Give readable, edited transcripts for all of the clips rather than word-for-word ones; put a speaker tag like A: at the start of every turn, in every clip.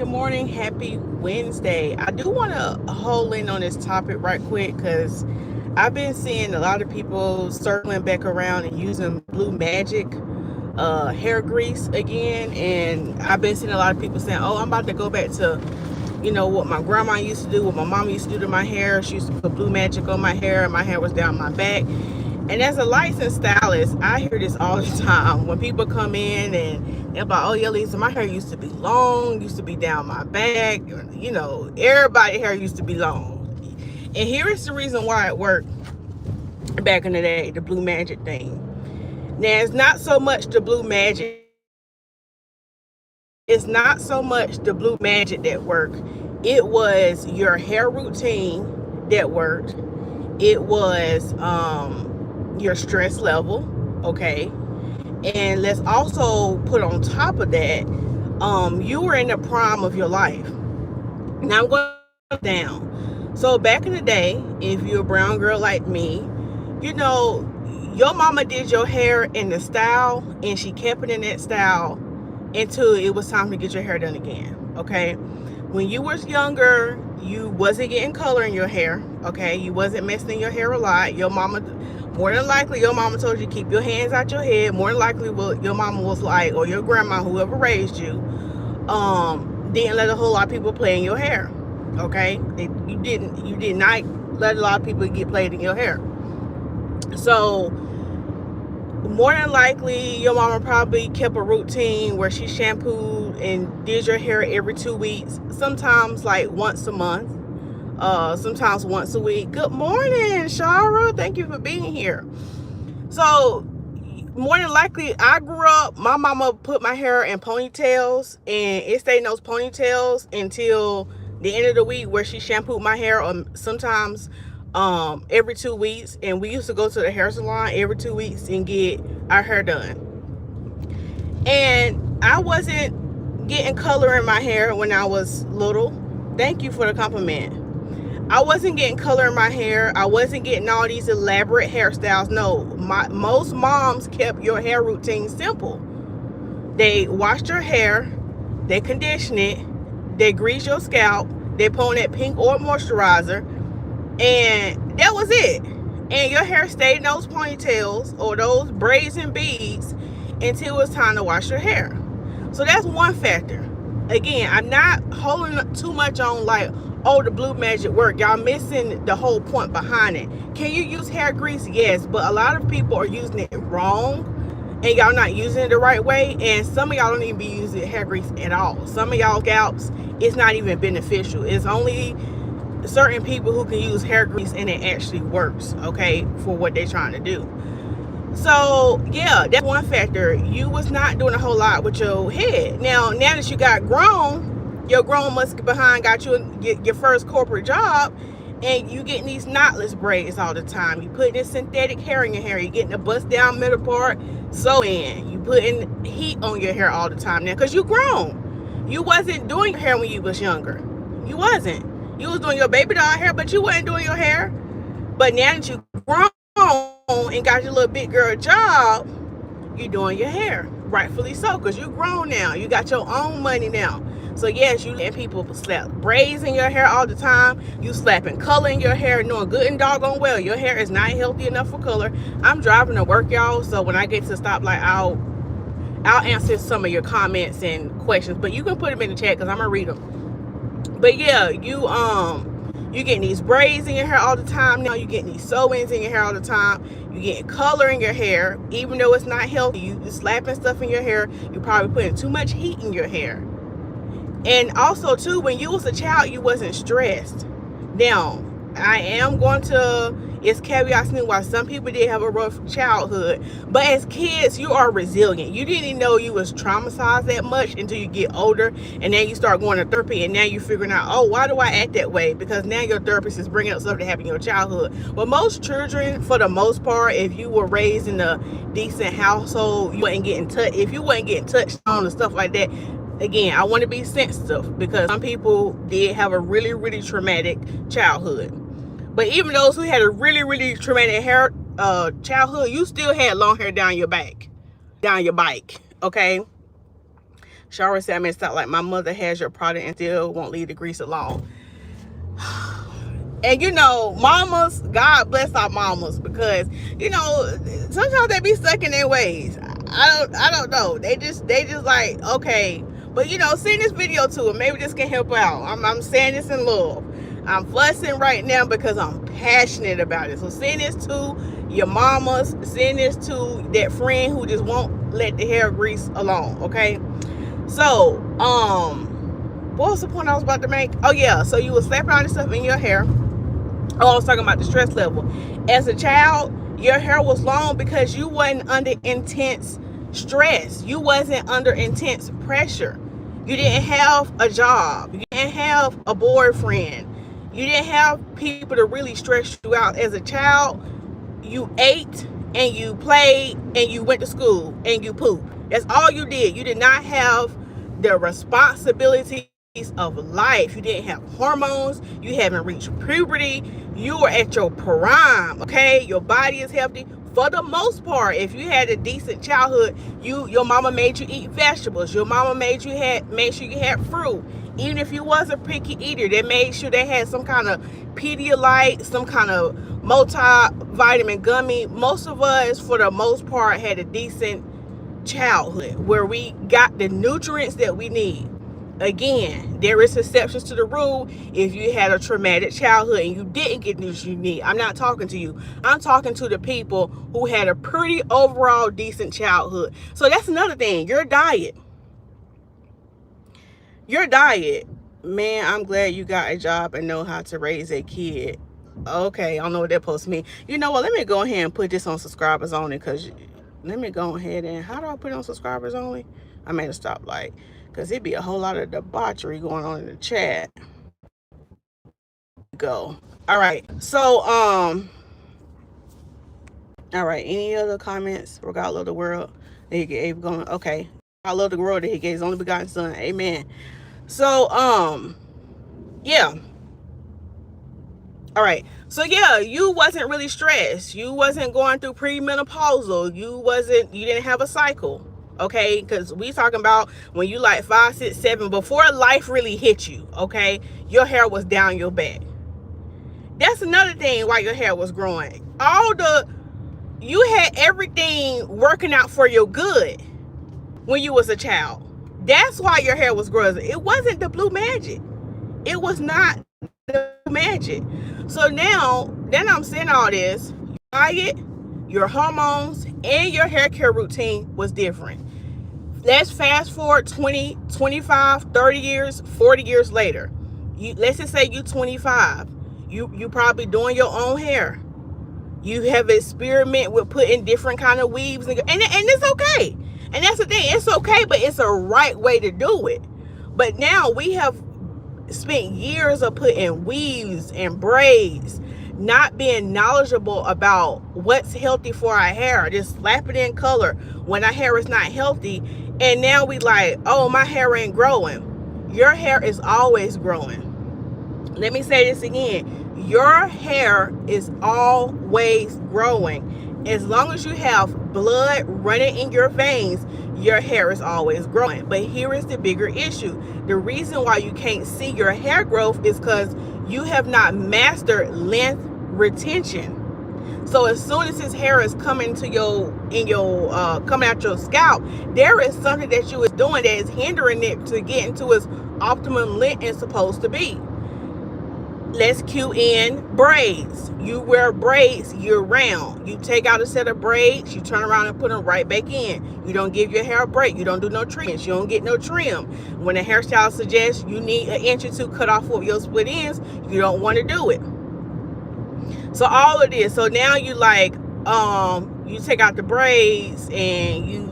A: Good morning, happy Wednesday. I do want to hold in on this topic right quick because I've been seeing a lot of people circling back around and using Blue Magic hair grease again. And I've been seeing a lot of people saying, oh, I'm about to go back to, what my grandma used to do, what my mom used to do to my hair. She used to put Blue Magic on my hair and my hair was down my back. And as a licensed stylist, I hear this all the time when people come in and they're like, oh yeah, Lisa, my hair used to be long, used to be down my back. Everybody's hair used to be long. And here is the reason why it worked back in the day, the Blue Magic thing. Now, it's not so much the Blue Magic. It's not so much the Blue Magic that worked. It was your hair routine that worked. It was your stress level, okay? And let's also put on top of that, you were in the prime of your life. Now I'm going down. So back in the day, if you're a brown girl like me, your mama did your hair in the style and she kept it in that style until it was time to get your hair done again, okay? When you was younger, you wasn't getting color in your hair, okay? You wasn't messing your hair a lot. More than likely, your mama told you to keep your hands out your head. More than likely, what your mama was like, or your grandma, whoever raised you, didn't let a whole lot of people play in your hair, okay? You did not let a lot of people get played in your hair. So more than likely, your mama probably kept a routine where she shampooed and did your hair every 2 weeks, sometimes like once a month, sometimes once a week. Good morning, Shara. Thank you for being here. So more than likely, I grew up, my mama put my hair in ponytails and it stayed in those ponytails until the end of the week where she shampooed my hair, or sometimes every 2 weeks. And we used to go to the hair salon every 2 weeks and get our hair done. And I wasn't getting color in my hair when I was little. Thank you for the compliment. I wasn't getting color in my hair. I wasn't getting all these elaborate hairstyles. No, most moms kept your hair routine simple. They washed your hair, they condition it, they grease your scalp, they put on that pink oil moisturizer, and that was it. And your hair stayed in those ponytails or those braids and beads until it was time to wash your hair. So that's one factor. Again, I'm not holding too much on like, oh, the Blue Magic work. Y'all missing the whole point behind it. Can you use hair grease? Yes, but a lot of people are using it wrong and y'all not using it the right way. And some of y'all don't even be using hair grease at all. Some of y'all scalps, it's not even beneficial. It's only certain people who can use hair grease and it actually works, okay, for what they're trying to do. So yeah, that's one factor. You was not doing a whole lot with your head. Now that you got grown, your grown musky behind got you your first corporate job, and you getting these knotless braids all the time. You putting this synthetic hair in your hair. You getting a bust down middle part sew in. You putting heat on your hair all the time now because you grown. You wasn't doing your hair when you was younger. You wasn't. You was doing your baby doll hair, but you wasn't doing your hair. But now that you grown and got your little big girl job, you doing your hair, rightfully so, because you grown now. You got your own money now. So yes, you letting people slap braids in your hair all the time. You slapping color in your hair, knowing good and doggone well your hair is not healthy enough for color. I'm driving to work, y'all, so when I get to the stoplight, I'll answer some of your comments and questions, but you can put them in the chat because I'm gonna read them. But yeah, you getting these braids in your hair all the time now. You getting these sew-ins in your hair all the time. You getting color in your hair, even though it's not healthy. You slapping stuff in your hair. You probably putting too much heat in your hair. And also too, when you was a child, you wasn't stressed. Now, I am going to, it's caveats in why some people did have a rough childhood, but as kids, you are resilient. You didn't even know you was traumatized that much until you get older, and then you start going to therapy, and now you're figuring out, oh, why do I act that way? Because now your therapist is bringing up stuff that happened in your childhood. Well, most children, for the most part, if you were raised in a decent household, you wasn't getting touched. If you wasn't getting touched on and stuff like that, again, I want to be sensitive because some people did have a really, really traumatic childhood. But even those who had a really, really traumatic childhood, you still had long hair down your back, okay? Shara said I messed up. Like, my mother has your product and still won't leave the grease alone. And you know, mamas, God bless our mamas, because you know sometimes they be stuck in their ways. I don't know. They just like, okay, but you know, send this video to them. Maybe this can help out. I'm saying this in love. I'm fussing right now because I'm passionate about it. So send this to your mamas. Send this to that friend who just won't let the hair grease alone. Okay. So what was the point I was about to make? Oh yeah. So you will slap around this stuff in your hair. Oh, I was talking about the stress level. As a child, your hair was long because you wasn't under intense stress. You wasn't under intense pressure. You didn't have a job. You didn't have a boyfriend. You didn't have people to really stress you out. As a child, you ate and you played and you went to school and you pooped. That's all you did. You did not have the responsibility of life. You didn't have hormones. You haven't reached puberty. You were at your prime. Okay, your body is healthy for the most part. If you had a decent childhood, your mama made you eat vegetables. Your mama made sure you had fruit. Even if you was a picky eater, they made sure they had some kind of Pedialyte, some kind of multivitamin gummy. Most of us, for the most part, had a decent childhood where we got the nutrients that we need. Again, there is exceptions to the rule. If you had a traumatic childhood and you didn't get the nutrients you need, I'm not talking to you. I'm talking to the people who had a pretty overall decent childhood. So that's another thing. Your diet. Man, I'm glad you got a job and know how to raise a kid. Okay, I don't know what that supposed to mean. You know what? Let me go ahead and put this on subscribers only, because let me go ahead and, how do I put it on subscribers only? I made a stoplight, because it'd be a whole lot of debauchery going on in the chat. Go. All right. So, all right. Any other comments? For God love the world that he gave going. Okay. I love the world that he gave his only begotten son. Amen. So, yeah. All right. So yeah, you wasn't really stressed. You wasn't going through premenopausal. You didn't have a cycle. Okay, because we talking about when you like 5, 6, 7, before life really hit you. Okay, your hair was down your back. That's another thing why your hair was growing. You had everything working out for your good when you was a child. That's why your hair was growing. It wasn't the blue magic. It was not the magic. So now that I'm saying all this, your diet, your hormones, and your hair care routine was different. Let's fast forward 20, 25, 30 years, 40 years later. Let's just say you 25. You probably doing your own hair. You have experiment with putting different kind of weaves and it's okay. And that's the thing. It's okay, but it's a right way to do it. But now we have spent years of putting weaves and braids, not being knowledgeable about what's healthy for our hair, just slap it in color when our hair is not healthy. And now we like, oh, my hair ain't growing. Your hair is always growing. Let me say this again. Your hair is always growing. As long as you have blood running in your veins, your hair is always growing. But here is the bigger issue. The reason why you can't see your hair growth is because you have not mastered length retention. So as soon as his hair is coming to coming out your scalp, there is something that you is doing that is hindering it to get into its optimum length it's supposed to be. Let's cue in braids. You wear braids year round. You take out a set of braids, you turn around and put them right back in. You don't give your hair a break. You don't do no treatments. You don't get no trim. When a hairstyle suggests you need an inch or two cut off of your split ends, you don't want to do it. So all of this. So now you like, you take out the braids and you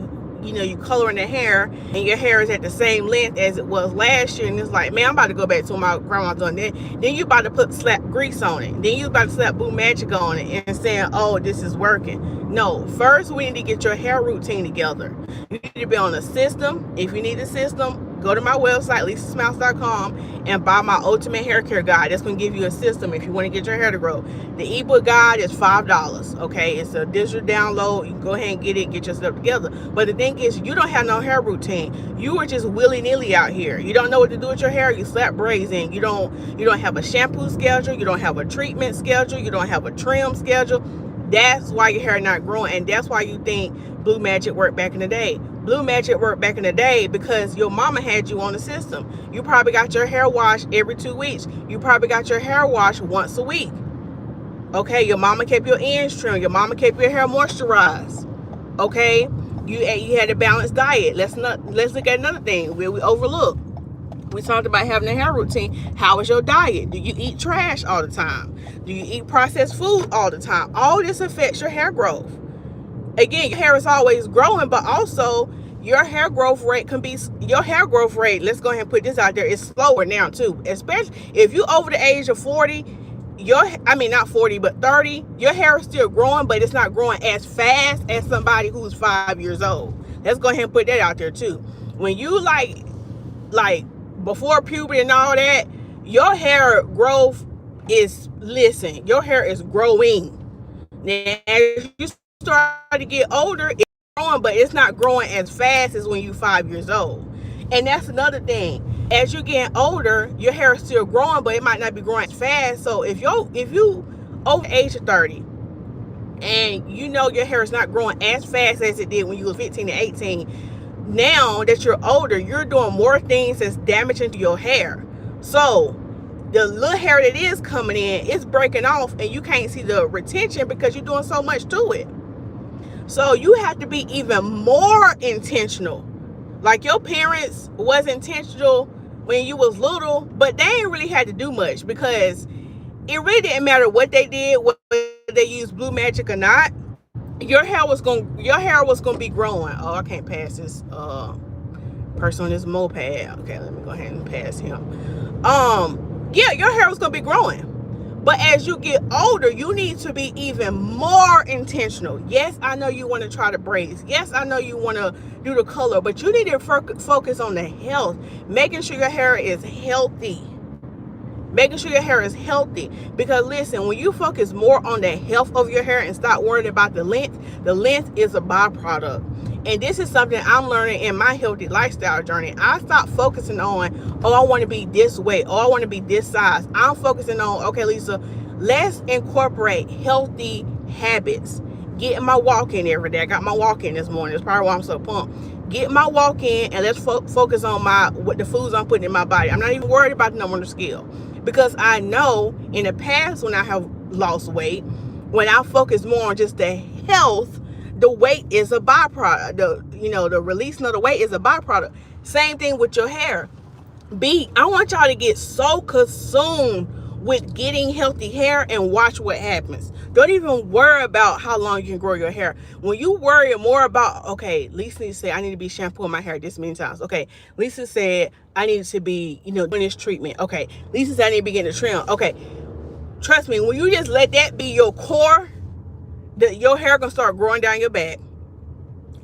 A: color in the hair, and your hair is at the same length as it was last year, and it's like, man, I'm about to go back to my grandma's doing that. Then you about to slap grease on it. Then you about to slap Blue Magic on it and saying, oh, this is working. No, first we need to get your hair routine together. You need to be on a system. If you need a system, go to my website, lisasmilez.com, and buy my ultimate hair care guide. That's going to give you a system if you want to get your hair to grow. The ebook guide is $5. Okay, it's a digital download. You can go ahead and get it, get yourself together. But the thing is, you don't have no hair routine. You are just willy-nilly out here. You don't know what to do with your hair. You slap braids in. You don't have a shampoo schedule. You don't have a treatment schedule. You don't have a trim schedule. That's why your hair not growing, and that's why you think Blue Magic worked back in the day. Blue Magic worked back in the day because your mama had you on the system. You probably got your hair washed every 2 weeks. You probably got your hair washed once a week. Okay, your mama kept your ends trimmed. Your mama kept your hair moisturized. Okay, you had a balanced diet. Let's look at another thing where we overlook. We talked about having a hair routine. How is your diet? Do you eat trash all the time? Do you eat processed food all the time? All this affects your hair growth. Again, your hair is always growing, but also your hair growth rate can be, let's go ahead and put this out there, is slower now too. Especially if you over the age of 40, not 40, but 30, your hair is still growing, but it's not growing as fast as somebody who's 5 years old. Let's go ahead and put that out there too. When you like before puberty and all that, your hair growth is, your hair is growing. Now, as you start to get older, it's growing, but it's not growing as fast as when you're 5 years old. And that's another thing. As you get older, your hair is still growing, but it might not be growing as fast. So if you over the age of 30 and you know your hair is not growing as fast as it did when you were 15 and 18, now that you're older, you're doing more things that's damaging to your hair. So the little hair that is coming in, it's breaking off, and you can't see the retention because you're doing so much to it. So you have to be even more intentional. Like your parents was intentional when you was little, but they ain't really had to do much because it really didn't matter what they did, whether they used Blue Magic or not. Your hair was gonna be growing. Oh, I can't pass this person on this moped. Okay, let me go ahead and pass him. Yeah, your hair was gonna be growing. But as you get older, you need to be even more intentional. Yes, I know you want to try the braids. Yes, I know you want to do the color, but you need to focus on the health, making sure your hair is healthy. Making sure your hair is healthy. Because listen, when you focus more on the health of your hair and stop worrying about the length is a byproduct. And this is something I'm learning in my healthy lifestyle journey. I stopped focusing on, oh, I want to be this way, oh, I want to be this size. I'm focusing on, okay, Lisa, let's incorporate healthy habits. Getting my walk in every day. I got my walk in this morning. That's probably why I'm so pumped. Get my walk in, and let's focus on what the foods I'm putting in my body. I'm not even worried about the number on the scale, because I know in the past when I have lost weight, when I focus more on just the health, the weight is a byproduct. The releasing of the weight is a byproduct. Same thing with your hair. I want y'all to get so consumed with getting healthy hair and watch what happens. Don't even worry about how long you can grow your hair. When you worry more about, okay, Lisa said I need to be shampooing my hair this many times. Okay, Lisa said I need to be, doing this treatment. Okay, Lisa said I need to be getting a trim. Okay, trust me, when you just let that be your core, your hair gonna start growing down your back.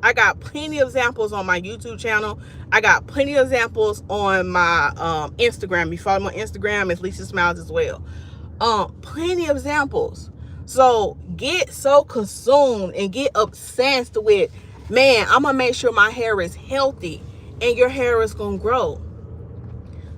A: I got plenty of examples on my YouTube channel. I got plenty of examples on my Instagram. You follow me on Instagram, it's Lisa Smilez as well. Plenty of examples. So get so consumed and get obsessed with, man, I'm gonna make sure my hair is healthy, and your hair is gonna grow.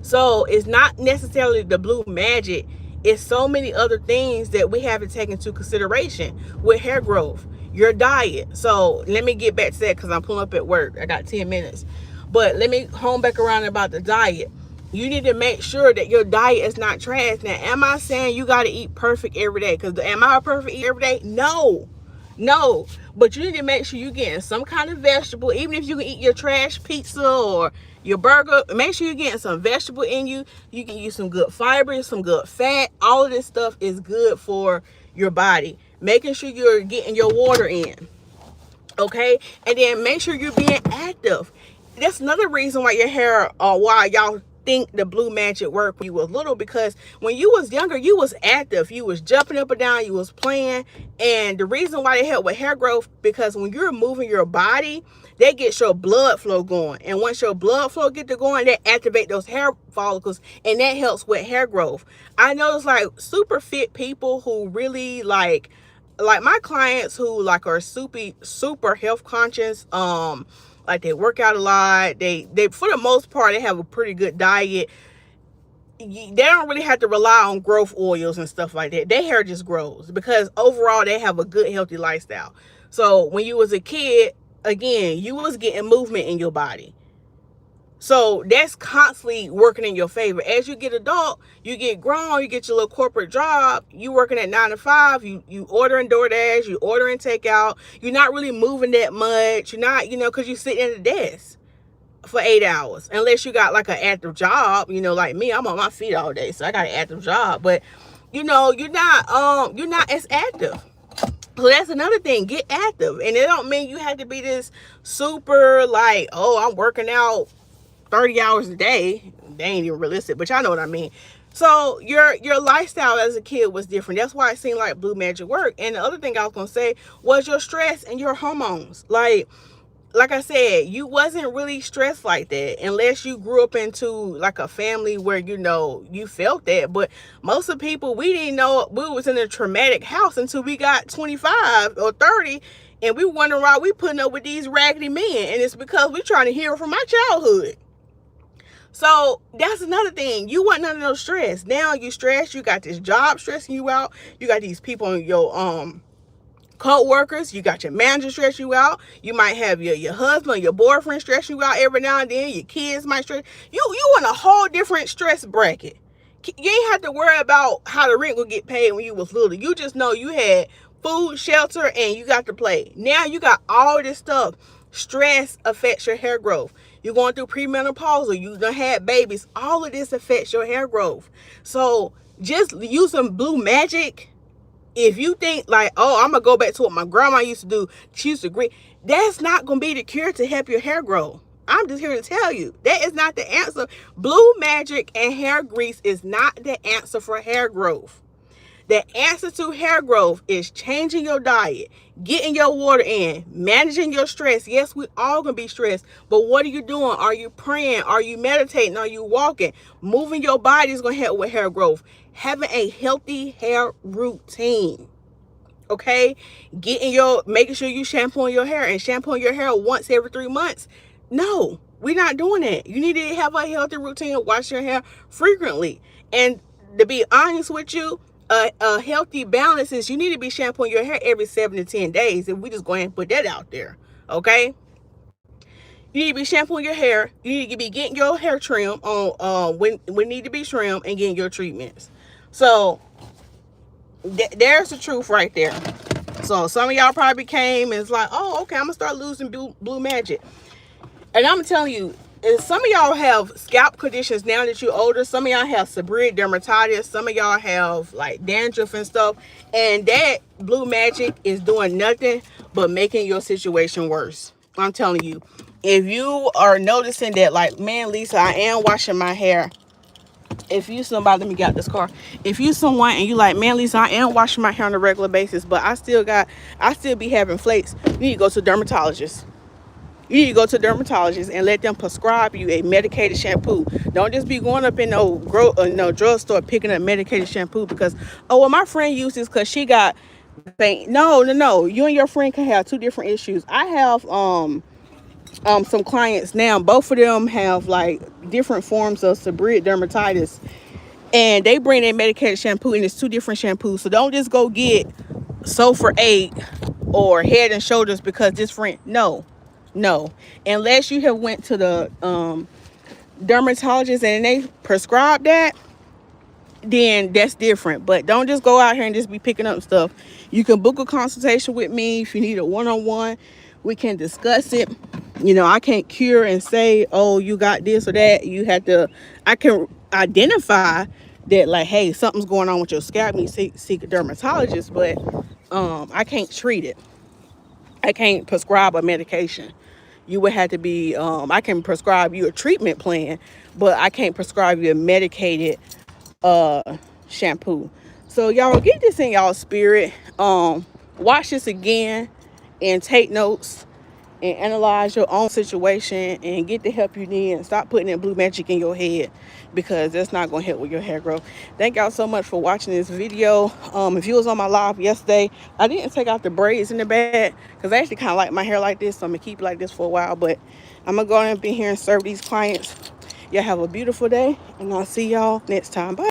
A: So it's not necessarily the Blue Magic. It's so many other things that we have to take into consideration with hair growth. Your diet. So let me get back to that because I'm pulling up at work. I got 10 minutes. But let me hone back around about the diet. You need to make sure that your diet is not trash. Now, am I saying you got to eat perfect every day? Because am I a perfect eater every day? No. But you need to make sure you're getting some kind of vegetable. Even if you can eat your trash pizza or your burger, make sure you're getting some vegetable in you. You can use some good fiber, some good fat. All of this stuff is good for your body. Making sure you're getting your water in. Okay? And then make sure you're being active. That's another reason why your hair, why y'all think the blue magic worked when you was little, because when you was younger, you was active, you was jumping up and down, you was playing. And the reason why they help with hair growth, because when you're moving your body, that gets your blood flow going, and once your blood flow get to going, that activate those hair follicles, and that helps with hair growth. I notice like super fit people who really like my clients who like are super health conscious, like they work out a lot, they for the most part they have a pretty good diet. They don't really have to rely on growth oils and stuff like that. Their hair just grows because overall they have a good healthy lifestyle. So when you was a kid, again, you was getting movement in your body, so that's constantly working in your favor. As you get adult, you get grown, you get your little corporate job, you working at 9 to 5, you ordering DoorDash, you ordering takeout, you're not really moving that much, you're not, because you're sitting at a desk for 8 hours, unless you got like an active job. Like me, I'm on my feet all day, so I got an active job, but you're not as active. So that's another thing. Get active. And it don't mean you have to be this super like, oh, I'm working out 30 hours a day. They ain't even realistic, but y'all know what I mean. So your lifestyle as a kid was different. That's why it seemed like blue magic worked. And the other thing I was gonna say was your stress and your hormones. Like I said, you wasn't really stressed like that unless you grew up into like a family where, you felt that. But most of the people, we didn't know we was in a traumatic house until we got 25 or 30. And we wondering why we putting up with these raggedy men. And it's because we trying to heal from our childhood. So that's another thing. You want none of those stress. Now you stressed. You got this job stressing you out. You got these people in your co-workers, you got your manager stress you out, you might have your husband, your boyfriend stress you out every now and then, your kids might stress you in a whole different stress bracket. You ain't have to worry about how the rent will get paid when you was little. You just know you had food, shelter, and you got to play. Now you got all this stuff. Stress affects your hair growth. You're going through premenopausal, you done had babies. All of this affects your hair growth. So just using blue magic, if you think like, oh, I'm gonna go back to what my grandma used to do, she used to agree, that's not gonna be the cure to help your hair grow. I'm just here to tell you that is not the answer. Blue magic and hair grease is not the answer for hair growth. The answer to hair growth is changing your diet, getting your water in, managing your stress. Yes, we all gonna be stressed, but what are you doing? Are you praying? Are you meditating? Are you walking? Moving your body is gonna help with hair growth. Having a healthy hair routine, okay? Making sure you shampooing your hair, and shampooing your hair once every 3 months. No, we're not doing that. You need to have a healthy routine, wash your hair frequently. And to be honest with you, a healthy balance is you need to be shampooing your hair every 7 to 10 days. If we just go ahead and put that out there, okay? You need to be shampooing your hair. You need to be getting your hair trimmed on when need to be trimmed, and getting your treatments. So there's the truth right there. So some of y'all probably came and it's like, oh, okay, I'm gonna start losing blue magic. And I'm telling you, some of y'all have scalp conditions now that you're older. Some of y'all have seborrheic dermatitis. Some of y'all have like dandruff and stuff. And that blue magic is doing nothing but making your situation worse. I'm telling you. If you are noticing that, like, man, Lisa, I am washing my hair. If you somebody, let me get out this car. If you someone and you like, man, Lisa, I am washing my hair on a regular basis, but I still be having flakes, you need to go to a dermatologist. You need to go to a dermatologist and let them prescribe you a medicated shampoo. Don't just be going up in no drugstore picking up medicated shampoo because, oh, well, my friend used this because she got pain. No. You and your friend can have two different issues. I have some clients now, both of them have like different forms of seborrheic dermatitis, and they bring their medicated shampoo, and it's two different shampoos. So don't just go get Sulfur 8 or Head and Shoulders because this friend, no, unless you have went to the dermatologist and they prescribe that, then that's different. But don't just go out here and just be picking up stuff. You can book a consultation with me if you need a one-on-one. We can discuss it. I can't cure and say, oh, you got this or that. I can identify that, like, hey, something's going on with your scalp, you seek a dermatologist, but I can't treat it. I can't prescribe a medication. you would have to be, I can prescribe you a treatment plan, but I can't prescribe you a medicated shampoo. So y'all get this in y'all spirit. Watch this again and take notes and analyze your own situation and get the help you need, and stop putting that blue magic in your head, because that's not going to help with your hair growth. Thank y'all so much for watching this video. If you was on my live yesterday, I didn't take out the braids in the bag because I actually kind of like my hair like this, so I'm gonna keep it like this for a while, but I'm gonna go ahead and be here and serve these clients. Y'all have a beautiful day, and I'll see y'all next time. Bye.